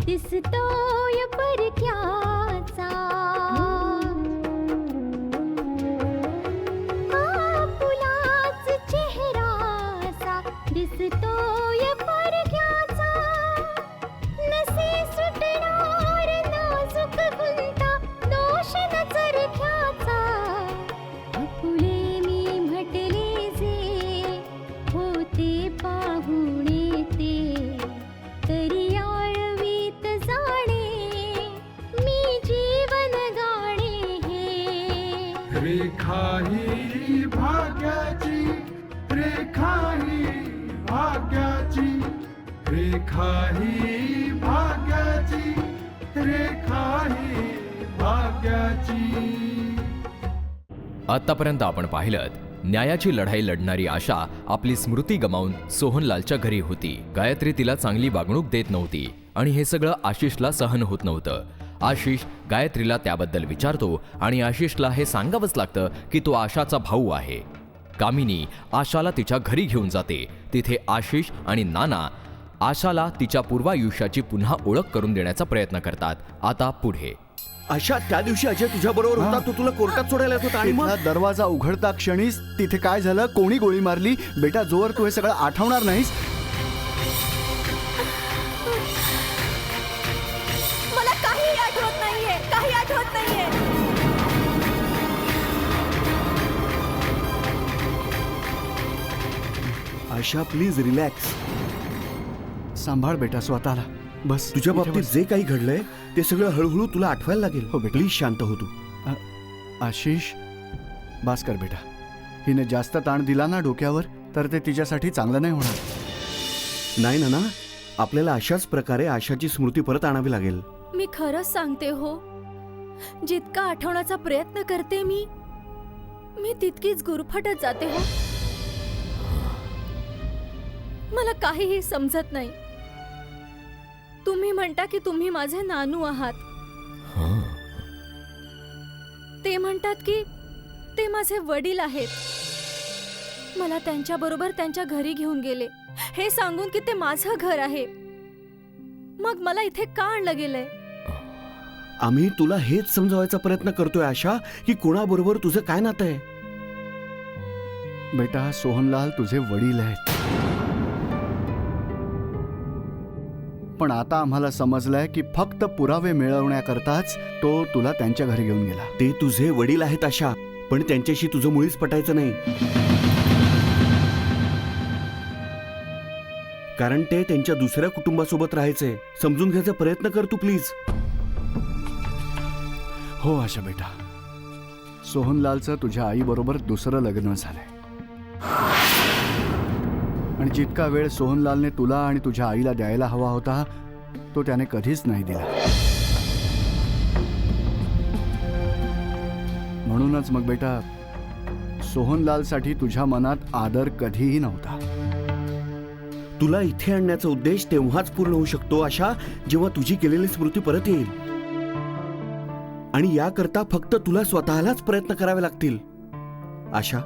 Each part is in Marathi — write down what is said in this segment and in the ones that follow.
दिसतोय परक्याचा, फुलाच चेहराचा दिसतोय परक्याचा, नसे सुटणार नाजूक गुंता दोष न चरख्याचा, फुले मी म्हटले जे होते पाहुणे ते, तरी रेखा ही भाग्याची, रेखा ही भाग्याची, रेखा ही भाग्याची, रेखा ही भाग्याची. आतापर्यंत आपण पाहिलं न्यायाची लढाई लढणारी आशा आपली स्मृती गमावून सोहनलालच्या घरी होती. गायत्री तिला चांगली वागणूक देत नव्हती आणि हे सगळं आशिषला सहन होत नव्हतं. आशिष गायत्रीला त्याबद्दल विचारतो आणि आशिषला हे सांगावंच लागतं की तो आशाचा भाऊ आहे. कामिनी आशाला तिच्या घरी घेऊन जाते. तिथे आशिष आणि नाना आशाला तिच्या पूर्वायुष्याची पुन्हा ओळख करून देण्याचा प्रयत्न करतात. आता पुढे. आशा, त्या दिवशी अजय तुझ्या बरोबर होता, तो तुला कोर्टात सोडायला येत होता आणि मग दरवाजा उघडता क्षणीच तिथे काय झालं, कोणी गोळी मारली? बेटा, जोवर तू हे सगळं आठवणार नाहीस. मला काही आठवत नाहीये, काही आठवत नाहीये. आशा, प्लीज रिलॅक्स. सांभाळ बेटा स्वतःला. बस. तुझ्या बाबतीत जे काही घडलंय ते सगळं हळूहळू तुला आठवायला लागेल. हो बेटा. प्लीज शांत हो तू. आशिष, बास कर बेटा. हिने जास्त ताण दिला ना डोक्यावर तर ते तिच्यासाठी चांगलं नाही होणार. नाही ना, आपल्याला अशाच प्रकारे आशाची स्मृती परत आणावी लागेल. मी खरंच सांगते हो, जितका आठवण्याचा प्रयत्न करते मी तितकीच गुरफटत जाते हो. मला काहीही समजत नाही. तुम्ही म्हणता की तुम्ही माझे नानू आहात, ते म्हणतात की ते माझे वडील आहेत. मला त्यांच्या बरोबर त्यांच्या घरी घेऊन गेले हे सांगून की ते माझं घर आहे. मग मला इथे का आणलं गेलंय? आम्ही तुला हेच समजावायचा प्रयत्न करतोय आशा की कोणाबरोबर तुझं काय नातं आहे. बेटा, सोहनलाल तुझे वडील आहेत, पण आता आम्हाला समजलंय की फक्त पुरावे मिळवण्याकरताच तो तुला त्यांच्या घरी घेऊन गेला. ते तुझे वडील आहेत आशा, पण त्यांच्याशी तुझं मुळीच पटायचं नाही. कारण ते त्यांच्या दुसऱ्या कुटुंबासोबत राहायचंय. समजून घ्यायचा प्रयत्न कर तू प्लीज. हो आशा बेटा, सोहनलालचं तुझ्या आई बरोबर दुसरं लग्न झालंय आणि जितका वेळ सोहनलालने तुला आणि तुझ्या आईला द्यायला हवा होता तो त्याने कधीच नाही दिला. म्हणूनच मग बेटा, सोहनलालसाठी तुझ्या मनात आदर कधीही नव्हता. तुला इथे आणण्याचा उद्देश तेव्हाच पूर्ण होऊ शकतो आशा, जेव्हा तुझी केलेली स्मृती परत येईल. आणि याकरता फक्त तुला स्वतःलाच प्रयत्न करावे लागतील. आशा,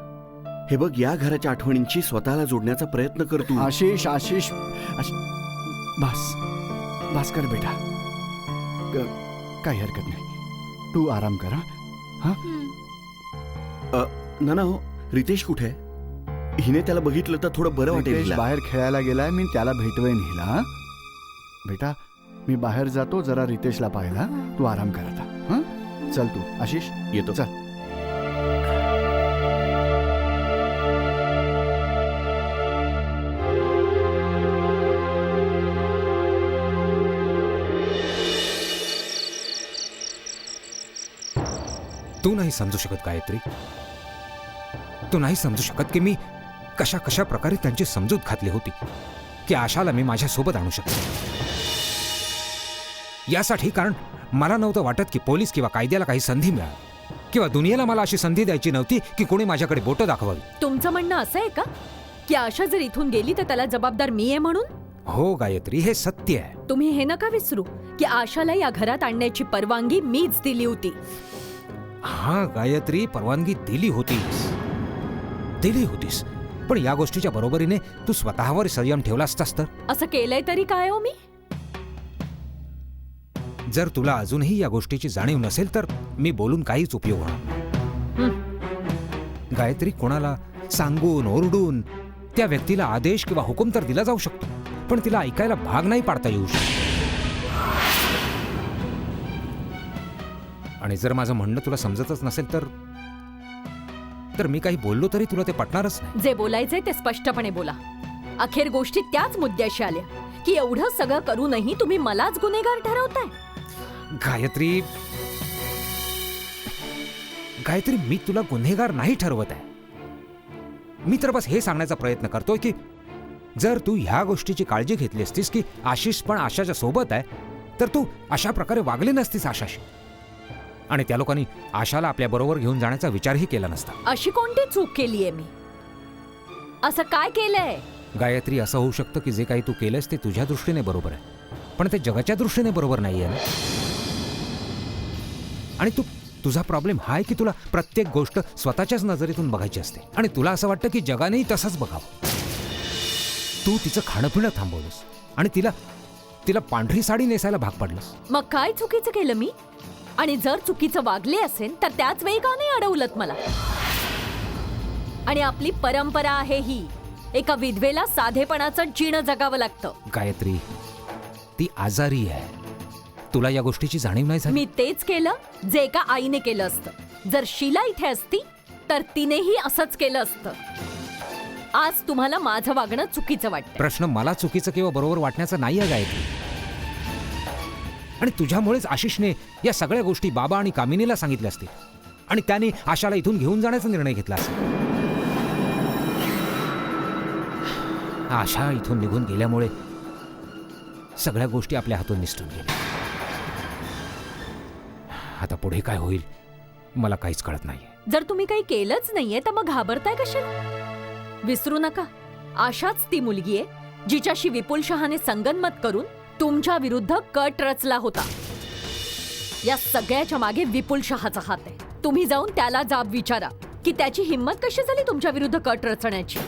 हे बघ, या घराच्या आठवणींची स्वतःला जोडण्याचा प्रयत्न कर तू. आशिष, आशिष, बस बस कर बेटा. काही हरकत नाही, तू आराम कर. हा. ना हो, रितेश कुठे आहे? हिने त्याला बघितलं तर थोडं बरं वाटेल. बाहेर खेळायला गेलाय, मी त्याला भेटवेन हिला. बेटा, मी बाहेर जातो जरा रितेशला पाहायला. तू आराम कर आता. हं? चल तू आशिष येतो. चल. तू नाही समजू शकत गायत्री. तू नाही समजू शकत की मी कशा कशा प्रकारे त्यांची समजूत घातली होती की आशाला मी माझ्या सोबत आणू शकतो. यासाठी कारण मला नव्हतं वाटत की पोलीस किंवा कायद्याला काही संधी मिळावी किंवा दुनियेला मला अशी संधी द्यायची नव्हती की कोणी माझ्याकडे बोटं दाखवावी. तुमचं म्हणणं असं आहे का की आशा जर इथून गेली तर त्याला जबाबदार मी आहे म्हणून? हो गायत्री, हे सत्य आहे. तुम्ही हे नका विसरू की आशाला या घरात आणण्याची परवानगी मीच दिली होती. हा गायत्री, परवानगी दिली होतीस पण या गोष्टीच्या बरोबरीने तू स्वतःवर संयम ठेवला असतास तर. असं केलंय तरी काय हो मी? जर तुला अजूनही या गोष्टीची जाणीव नसेल तर मी बोलून काहीच उपयोग होणार नाही. गायत्री, कोणाला सांगून ओरडून त्या व्यक्तीला आदेश किंवा हुकूम तर दिला जाऊ शकतो पण तिला ऐकायला भाग नाही पाडता येऊ शकतो. आणि जर माझं म्हणणं तुला समजतच नसेल तर मी काही बोललो तरी तुला ते पटणारच नाही. जे बोलायचंय ते स्पष्टपणे बोला. अखेर गोष्टी त्याच मुद्द्याशी आल्या की एवढं सगळं करूनही तुम्ही मलाच गुन्हेगार ठरवताय. गायत्री, मी तुला गुन्हेगार नाही ठरवत आहे. मी तर बस हे सांगण्याचा प्रयत्न करतोय की जर तू ह्या गोष्टीची काळजी घेतली असतीस की आशिष पण आशाच्या सोबत आहे तर तू अशा प्रकारे वागली नसतीस आशाशी आणि त्या लोकांनी आशाला आपल्या बरोबर घेऊन जाण्याचा विचारही केला नसता. अशी कोणती चूक केलीये मी? असं काय केलंय? गायत्री, असं होऊ शकतं की जे काही तू केलंस ते तुझ्या दृष्टीने बरोबर आहे पण ते जगाच्या दृष्टीने बरोबर नाहीये ना. आणि तुझा प्रॉब्लेम हा आहे की तुला प्रत्येक गोष्ट स्वतःच्याच नजरेतून बघायची असते आणि तुला असं वाटतं की जगानेही तसंच बघावं. तू तिचं खाणं पिणं थांबवलंस आणि तिला पांढरी साडी नेसायला भाग पडलंस. मग काय चुकीचं केलं मी? आणि जर चुकीचं वागले असेल तर त्याच वेळी का नाही अडवलत मला? आणि आपली परंपरा आहे ही, एका विधवेला साधेपणाचं जीणं जगावं लागतं. गायत्री, ती आजारी आहे. तुला या गोष्टीची जाणीव नाही झाली. मी तेच केलं जे एका आईने केलं असतं. जर शीला इथे असती तर तिनेही असंच केलं असतं. आज तुम्हाला माझं वागणं चुकीचं वाटतं. प्रश्न मला चुकीचं किंवा बरोबर वाटण्याचा नाही आहे गायत्री. आणि तुझ्यामुळेच आशिषने या सगळ्या गोष्टी बाबा आणि कामिनीला सांगितल्या असतील आणि त्याने आशाला इथून घेऊन जाण्याचा निर्णय घेतला असेल. आशा इथून निघून गेल्यामुळे सगळ्या गोष्टी आपल्या हातून निसटून गेल्या. आता पुढे काय होईल मला काहीच कळत नाहीये. जर तुम्ही काही केलंच नाहीये तर मग घाबरताय कशाला? विसरू नका, आशाच ती मुलगी आहे जिच्याशी विपुल शहाने संगनमत करून तुमच्या विरुद्ध कट रचला होता. या सगळ्याच्या मागे विपुल शहाचा हात आहे. तुम्ही जाऊन त्याला जाब विचारा की त्याची हिंमत कशी झाली तुमच्या विरुद्ध कट रचण्याची.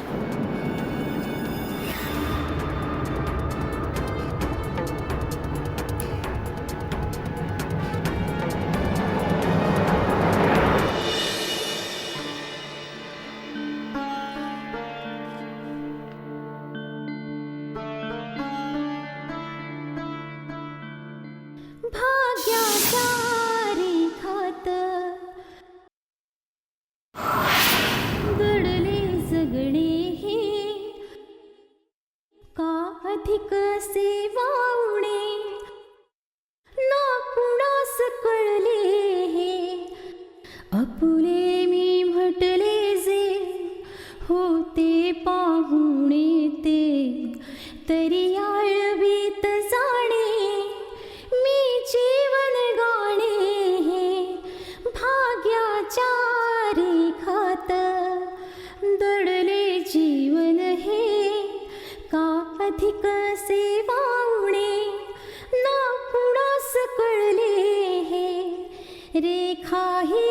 अधिक सेवावणे ना कुणास कळले हे आपुले मी म्हटले जे होते पाहुणे ते तरी आळवीत जाणे मी जीवन गाणे हे भाग्याच्या रेखात दडले जीवन हे का अधिक सेवावणे ना कुणास कळले हे रेखा ही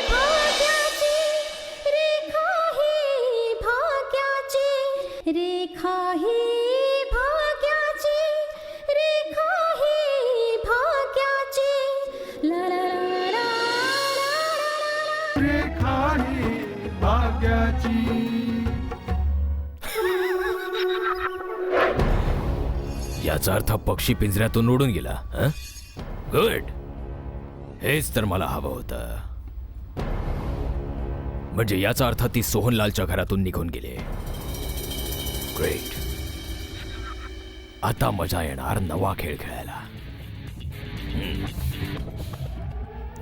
भाग्याची रेखा ही भाग्याची रेखा ही भाग्याची रेखा ही भाग्याची ला ला ला ला रेखा ही भाग्याची. याचा अर्थ पक्षी पिंजऱ्यातून उडून गेला. गुड. हेच तर मला हवं होतं. म्हणजे याचा अर्थ ती सोहनलालच्या घरातून निघून गेली. ग्रेट. आता मजा येणार नवा खेळ खेळायला.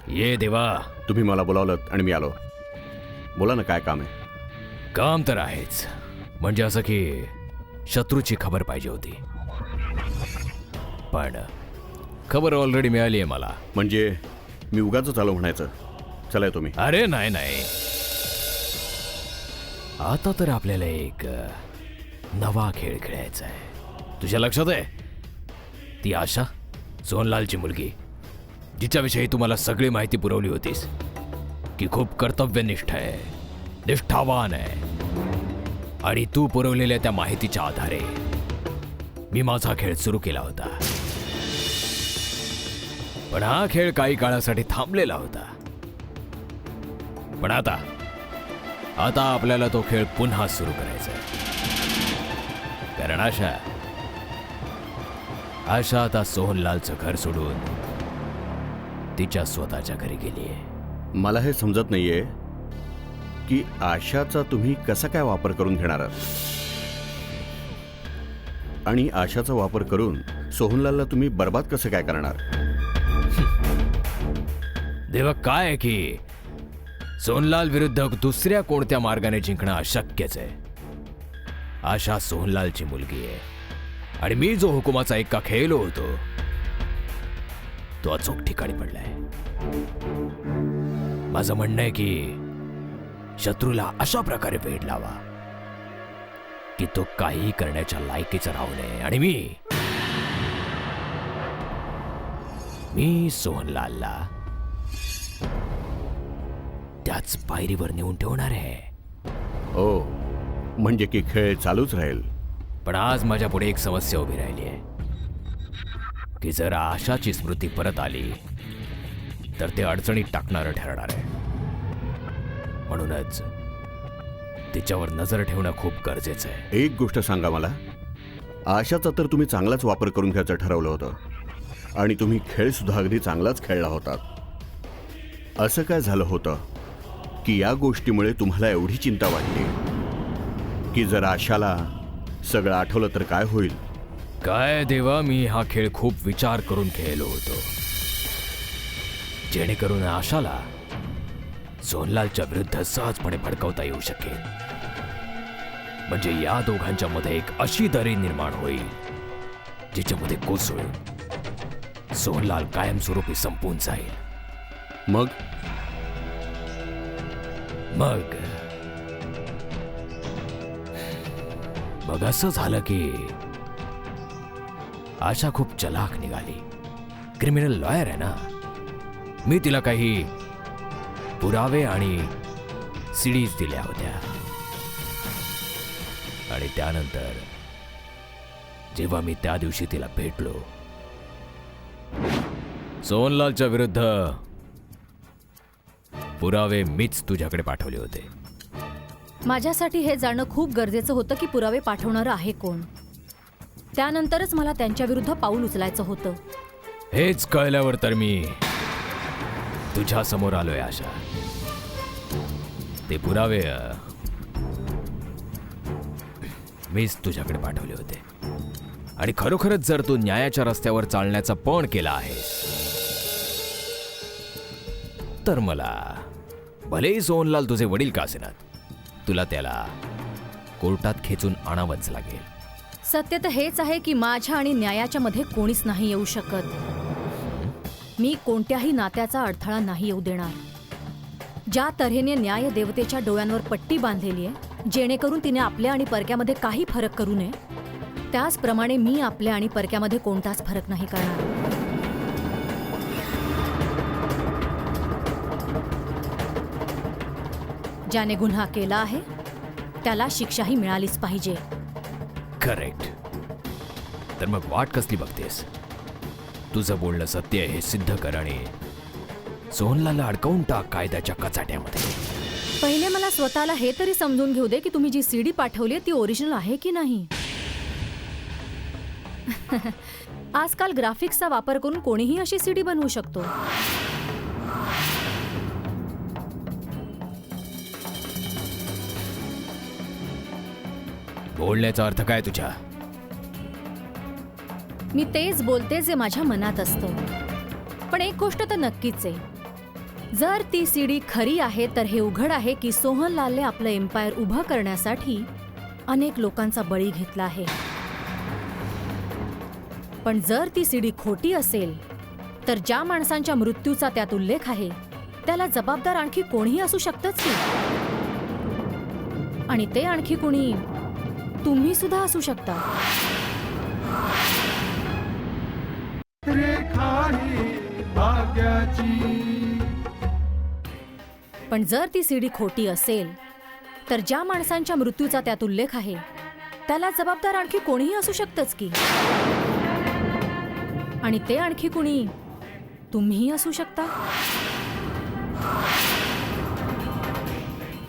ये देवा. तुम्ही मला बोलावलं आणि मी आलो. बोला ना, काय काम आहे? काम तर आहेच. म्हणजे असं की शत्रूची खबर पाहिजे होती, पण खबर ऑलरेडी मिळाली आहे मला. म्हणजे मी उगाच आलो म्हणायचं. चला तुम्ही. अरे नाही नाही, आता तर आपल्याला एक नवा खेळ खेळायचा आहे. तुझ्या लक्षात आहे ती आशा, सोहनलालची मुलगी, जिच्याविषयी तुम्हाला सगळी माहिती पुरवली होतीस की खूप कर्तव्यनिष्ठ आहे, निष्ठावान आहे. आणि तू पुरवलेल्या त्या माहितीच्या आधारे मी माझा खेळ सुरू केला होता. पण हा खेळ काही काळासाठी थांबलेला होता. पण आता आपल्याला तो खेळ पुन्हा सुरू करायचा आहे. कारण आशा आता सोहनलालचं घर सोडून तिच्या स्वतःच्या घरी गेली आहे. मला हे समजत नाहीये की आशाचा तुम्ही कसा काय वापर करून घेणार आहात, आणि आशाचा वापर करून सोहनलालला तुम्ही बर्बाद कसं काय करणार? देवा, काय आहे की सोहनलाल विरुद्ध दुसऱ्या कोणत्या मार्गाने जिंकणं अशक्यच आहे. आशा सोहनलालची मुलगी आहे आणि मी जो हुकुमाचा एक्का खेळलो होतो तो अचूक ठिकाणी पडलाय. माझं म्हणणं आहे की शत्रूला अशा प्रकारे वेढ लावा की तो काही करण्याच्या लायकीचा राहू नये. आणि मी सोहनलालला त्याच पायरीवर नेऊन ठेवणार आहे. हो, म्हणजे की खेळ चालूच राहील. पण आज माझ्या पुढे एक समस्या उभी राहिली आहे की जर आशाची स्मृती परत आली तर ते अडचणीत टाकणारं ठरणार आहे. म्हणूनच तिच्यावर नजर ठेवणं खूप गरजेचं आहे. एक गोष्ट सांगा मला, आशाचा तर तुम्ही चांगलाच वापर करून घ्यायचं ठरवलं होतं आणि तुम्ही खेळ सुद्धा अगदी चांगलाच खेळला होता. असं काय झालं होतं की या गोष्टीमुळे तुम्हाला एवढी चिंता वाटली की जर आशाला सगळं आठवलं तर काय होईल? काय देवा, मी हा खेळ खूप विचार करून खेळलो होतो, जेणेकरून आशाला सोहनलालच्या विरुद्ध सहजपणे भडकवता येऊ शकेल. म्हणजे या दोघांच्या मध्ये एक अशी दरी निर्माण होईल जिच्यामध्ये कोसळून सोहनलाल कायमस्वरूपी संपून जाईल. मग असं झालं की आशा खूप चलाख निघाली. क्रिमिनल लॉयर आहे ना. मी तिला काही पुरावे आणि सीडीज दिल्या होत्या आणि त्यानंतर जेव्हा मी त्या दिवशी तिला भेटलो, सोहनलालच्या विरुद्ध पुरावे मीच तुझ्याकडे पाठवले होते. माझ्यासाठी हे जाणं खूप गरजेचं होतं की पुरावे पाठवणारं आहे कोण. त्यानंतरच मला त्यांच्या विरुद्ध पाऊल उचलायचं होतं. हेच कळल्यावर तर मी तुझ्या समोर आलोय आशा. ते पुरावे मीच तुझ्याकडे पाठवले होते. आणि खरोखरच जर तू न्यायाच्या रस्त्यावर चालण्याचा पण केला आहेस तर मला, भलेही सोहनलाल तुझे वडील का असेनात, तुला त्याला कोर्टात खेचून आणावंच लागेल. सत्य तर हेच आहे की माझ्या आणि न्यायाच्या मध्ये कोणीच नाही येऊ शकत. मी कोणत्याही नात्याचा अडथळा नाही येऊ देणार. ज्या तऱ्हेने न्याय देवतेच्या डोळ्यांवर पट्टी बांधलेली आहे जेणेकरून तिने आपल्या आणि परक्यामध्ये काही फरक करू नये, त्याचप्रमाणे मी आपल्या आणि परक्यामध्ये कोणताच फरक नाही करणार. ज्याने गुन्हा केला आहे त्याला शिक्षाही मिळालीच पाहिजे. करेक्ट. तर मग वाट कसली बघतेस? तुझं बोलणं सत्य आहे हे सिद्ध कर आणि सोहनलालला अडकवून टाक कायद्याच्या कचाट्यामध्ये. पहिले मला स्वतःला हे तरी समजून घेऊ दे की तुम्ही जी सीडी पाठवली ती ओरिजिनल आहे की नाही. आजकाल ग्राफिक्सचा वापर करून कोणीही अशी सीडी बनवू शकतो. बोलण्याचा अर्थ काय तुझ्या? मी तेच बोलते जे माझ्या मनात असतं. पण एक गोष्ट तर नक्कीच आहे, जर ती सीडी खरी आहे तर हे उघड आहे की सोहनलालने आपलं एम्पायर उभं करण्यासाठी अनेक लोकांचा बळी घेतला आहे. पण जर ती सीडी खोटी असेल तर ज्या माणसांच्या मृत्यूचा त्यात उल्लेख आहे त्याला जबाबदार आणखी कोणीही असू शकतंच की. आणि ते आणखी कोणी तुम्ही सुद्धा असू शकता. रेखा ही भाग्याची. पण जर ती सीडी खोटी असेल तर ज्या माणसांच्या मृत्यूचा त्यात उल्लेख आहे त्याला जबाबदार आणखी कोणीही असू शकतंच की. आणि ते आणखी कुणी तुम्हीही असू शकता.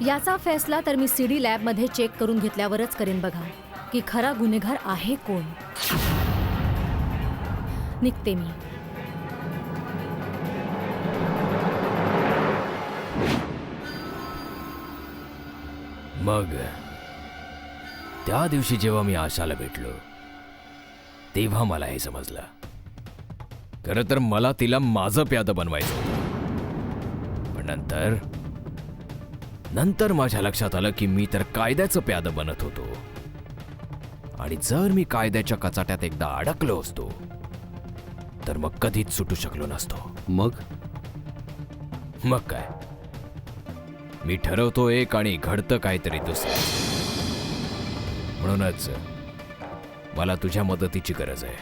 याचा फैसला तर मी सीडी लॅबमध्ये चेक करून घेतल्यावरच करेन बघा की खरा गुन्हेगार आहे कोण. निघते मी. मग त्या दिवशी जेव्हा मी आशाला भेटलो तेव्हा मला हे समजलं. खरं तर मला तिला माझं प्यादं बनवायचं होतं. पण नंतर माझ्या लक्षात आलं की मी तर कायद्याचं प्यादं बनत होतो. आणि जर मी कायद्याच्या कचाट्यात एकदा अडकलो असतो तर मग कधीच सुटू शकलो नसतो. मग काय, मी ठरवतो एक आणि घडतं काहीतरी दुसरं. म्हणूनच मला तुझ्या मदतीची गरज आहे.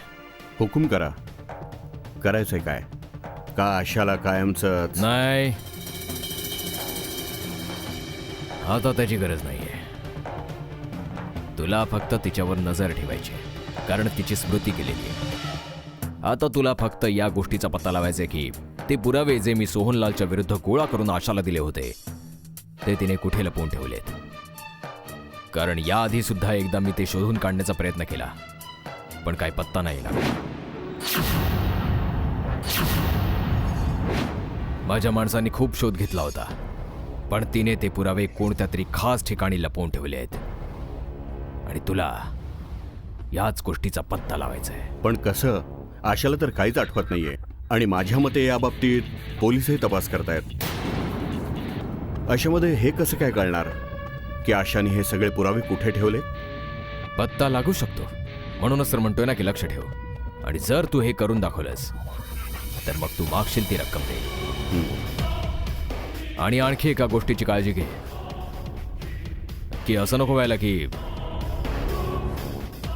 हुकूम करा. करायचंय काय? का आशाला कायमच? नाही, आता त्याची गरज नाहीये. तुला फक्त तिच्यावर नजर ठेवायची, कारण तिची स्मृती गेलेली आहे. आता तुला फक्त या गोष्टीचा पत्ता लावायचा की ते पुरावे जे मी सोहनलालच्या विरुद्ध गोळा करून आशाला दिले होते ते तिने कुठे लपवून ठेवलेत. कारण याआधी सुद्धा एकदा मी ते शोधून काढण्याचा प्रयत्न केला, पण काय पत्ता नाही लागला. माझ्या माणसांनी खूप शोध घेतला होता, पण तिने ते पुरावे कोणत्या तरी खास ठिकाणी लपवून ठेवले आहेत. आणि तुला याच गोष्टीचा पत्ता लावायचा आहे. पण कसं? आशाला तर काहीच आठवत नाहीये. आणि माझ्या मते या बाबतीत पोलीसही तपास करतायत. अशामध्ये हे कसं काय कळणार की आशाने हे सगळे पुरावे कुठे ठेवले? पत्ता लागू शकतो, म्हणूनच तर म्हणतोय ना की लक्ष ठेव. आणि जर तू हे करून दाखवलंस तर मग तू मागशील ती रक्कम दे. आणि आणखी एका गोष्टीची काळजी घे की असं नको व्हायला की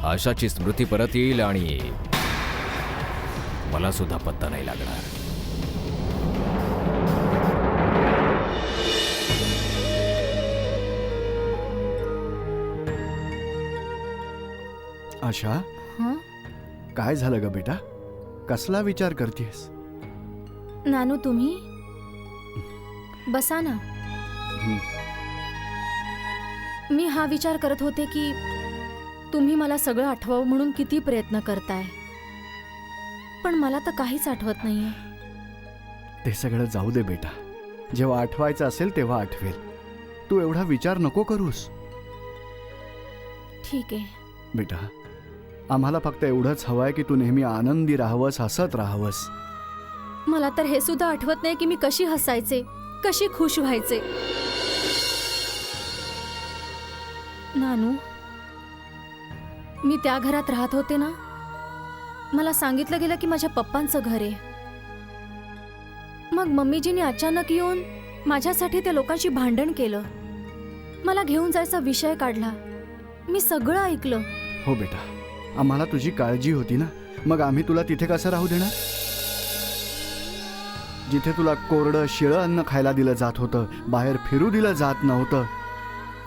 आशाची स्मृती परत येईल आणि मला सुद्धा पत्ता नाही लागणार. आशा, हं? काय झालं ग बेटा? कसला विचार करतेस? नानू, तुम्ही बसा ना. मी हा विचार करत होते की तुम्ही मला सगळं आठवावं म्हणून किती प्रयत्न करताय, पण मला तर काहीच आठवत नाहीये. ते सगळं जाऊ दे बेटा. जेव्हा आठवायचं असेल तेव्हा आठवेल. तू एवढा विचार नको करूस. ठीक आहे बेटा, आम्हाला फक्त एवढंच हवंय की तू नेहमी आनंदी राहावंस, हसत राहावंस. मला तर हे सुद्धा आठवत नाही की मी कशी हसायचे, कशी खुश व्हायचे. नानू, मी त्या घरात राहत होते ना, मला सांगितलं गेलं की माझ्या पप्पांचं घर आहे. मग मम्मीजीने अचानक येऊन माझ्यासाठी त्या लोकांशी भांडण केलं. मला घेऊन जायचा विषय काढला. मी सगळं ऐकलं. हो बेटा, आम्हाला तुझी काळजी होती ना, मग आम्ही तुला तिथे कसं राहू देणार? जिथे तुला कोरडं शिळं अन्न खायला दिलं जात होतं, बाहेर फिरू दिलं जात नव्हतं.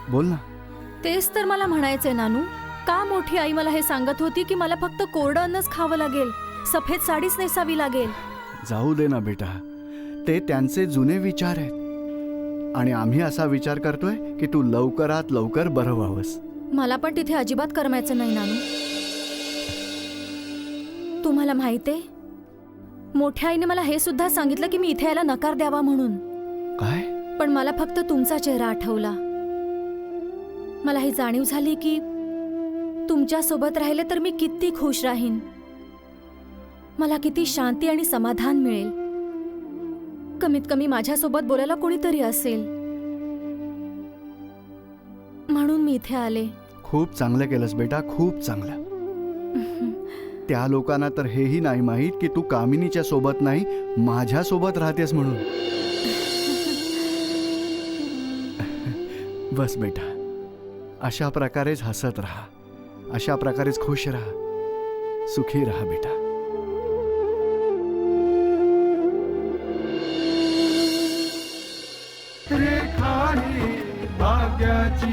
बोल ना. तेच तर मला म्हणायचंय नानू. का मोठी आई मला हे सांगत होती की मला फक्त कोरडं अन्नच खावं लागेल, सफेद साडीच नेसावी लागेल. जाऊ दे ना बेटा, ते त्यांचे जुने विचार आहेत. आणि आम्ही असा विचार करतोय की तू लवकरात लवकर बरं व्हावंस. मला पण तिथे अजिबात करमायचं नाही नानू. तुम्हाला माहितीये, मोठ्या आईने मला हे सुद्धा सांगितलं की मी इथे यायला नकार द्यावा म्हणून. काय? पण मला फक्त तुमचा चेहरा आठवला. मला ही जाणीव झाली की तुमच्या सोबत राहिले तर मी किती खुश राहीन, मला किती शांती आणि समाधान मिळेल. कमीत कमी माझ्यासोबत बोलायला कोणीतरी असेल, म्हणून मी इथे आले. खूप चांगलं केलंस बेटा, खूप चांगलं. त्या लोकांना तर हेही नाही माहीत की तू कामिनीच्या सोबत नाही, माझ्या सोबत राहतेस म्हणून. बस बेटा, अशा प्रकारेच हसत राहा, अशा प्रकारेच खुश राहा, सुखी राहा बेटा. रेखा ही भाग्याची.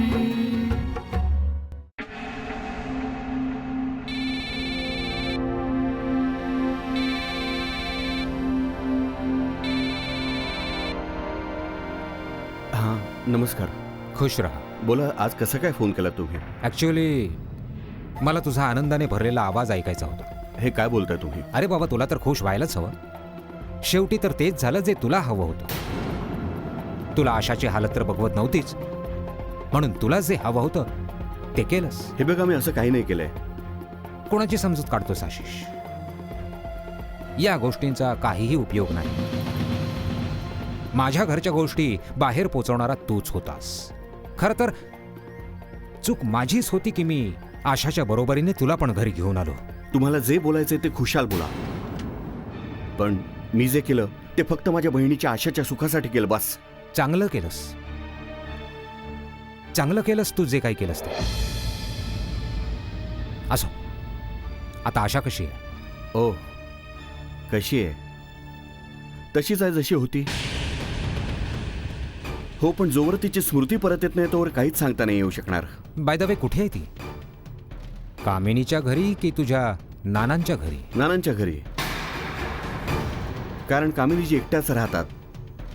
हां, नमस्कार. खुश राहा. बोला, आज कसं काय फोन केला तुम्ही? ॲक्च्युली मला तुझा आनंदाने भरलेला आवाज ऐकायचा होता. हे काय बोलताय तुम्ही? अरे बाबा, तुला तर खुश व्हायलाच हवं. शेवटी तर तेच झालं जे तुला हवं होतं. तुला आशाची हालत तर बघवत नव्हतीच, म्हणून तुला जे हवं होतं ते केलंस. हे बघा, मी असं काही नाही केलंय. कोणाची समजूत काढतोस आशिष? या गोष्टींचा काहीही उपयोग नाही. माझ्या घरच्या गोष्टी बाहेर पोचवणारा तूच होतास. खरं तर चूक माझीच होती की मी आशाच्या बरोबरीने तुला पण घरी घेऊन आलो. तुम्हाला जे बोलायचंय ते खुशाल बोला, पण मी जे केलं ते फक्त माझ्या बहिणीच्या आशाच्या सुखासाठी केलं. बस. चांगलं केलंस, चांगलं केलंस तू जे काही केलंस ते. असो, आता आशा कशी आहे? ओ, कशी आहे? तशीच आहे जशी होती. हो, पण जोवर तिची स्मृती परत येत नाही तोवर काहीच सांगता नाही येऊ शकणार. बाय द वे, कुठे आहे ती? कामिनीच्या घरी की तुझ्या नानांच्या घरी? नानांच्या घरी. कारण कामिनीजी एकट्याच राहतात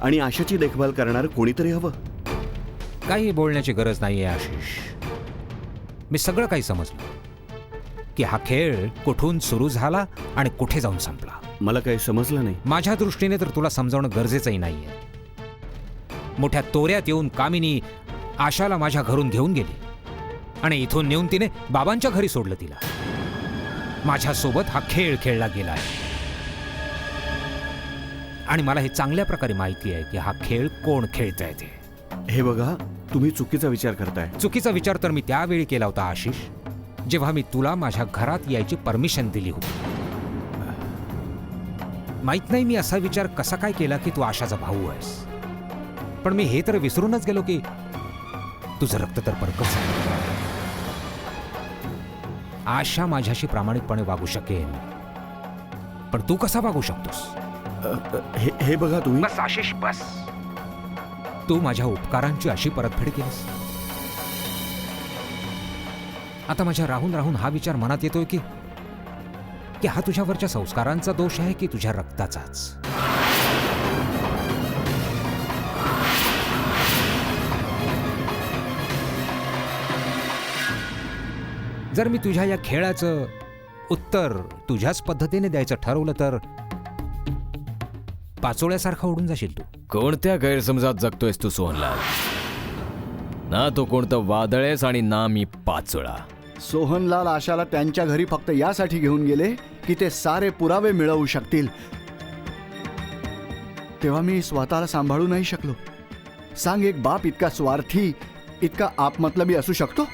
आणि आशाची देखभाल करणारं कोणीतरी हवं. काही बोलण्याची गरज नाहीये आशिष. मी सगळं काही समजलो की हा खेळ कुठून सुरू झाला आणि कुठे जाऊन संपला. मला काही समजलं नाही. माझ्या दृष्टीने तर तुला समजावणं गरजेचंही नाहीये. मोठ्या तोऱ्यात येऊन कामिनी आशाला माझ्या घरून घेऊन गेली आणि इथून नेऊन तिने बाबांच्या घरी सोडलं तिला. माझ्यासोबत हा खेळ खेळला गेलाय आणि मला हे चांगल्या प्रकारे माहिती आहे की हा खेळ कोण खेळतंय ते. हे बघा, तुम्ही चुकीचा विचार करताय. चुकीचा विचार तर मी त्यावेळी केला होता आशिष, जेव्हा मी तुला माझ्या घरात यायची परमिशन दिली होती. माहित नाही मी असा विचार कसा काय केला की तू आशाचा भाऊ आहेस, पण मी हे तर विसरूनच गेलो की तुझं रक्त तर परकच आहे. आशा माझ्याशी प्रामाणिकपणे वागू शकेल, पण तू कसा वागू शकतोस? हे बघा तुम्ही. बस आशिष, बस. तू माझ्या उपकारांची अशी परतफेड केलीस. आता माझ्या राहून राहून हा विचार मनात येतोय की हा तुझ्यावरच्या संस्कारांचा दोष आहे की तुझ्या रक्ताचाच. जर मी तुझ्या या खेळाचं उत्तर तुझ्याच पद्धतीने द्यायचं ठरवलं तर पाचोळ्यासारखा उडून जाशील तू. कोणत्या गैरसमजात जगतोयस तू सोहनलाल? ना तो कोणतं वादळ आहेस आणि ना मी पाचोळा. सोहनलाल आशाला त्यांच्या घरी फक्त यासाठी घेऊन गेले की ते सारे पुरावे मिळवू शकतील. तेव्हा मी स्वतःला सांभाळू नाही शकलो. सांग, एक बाप इतका स्वार्थी, इतका आपमतलबी असू शकतो?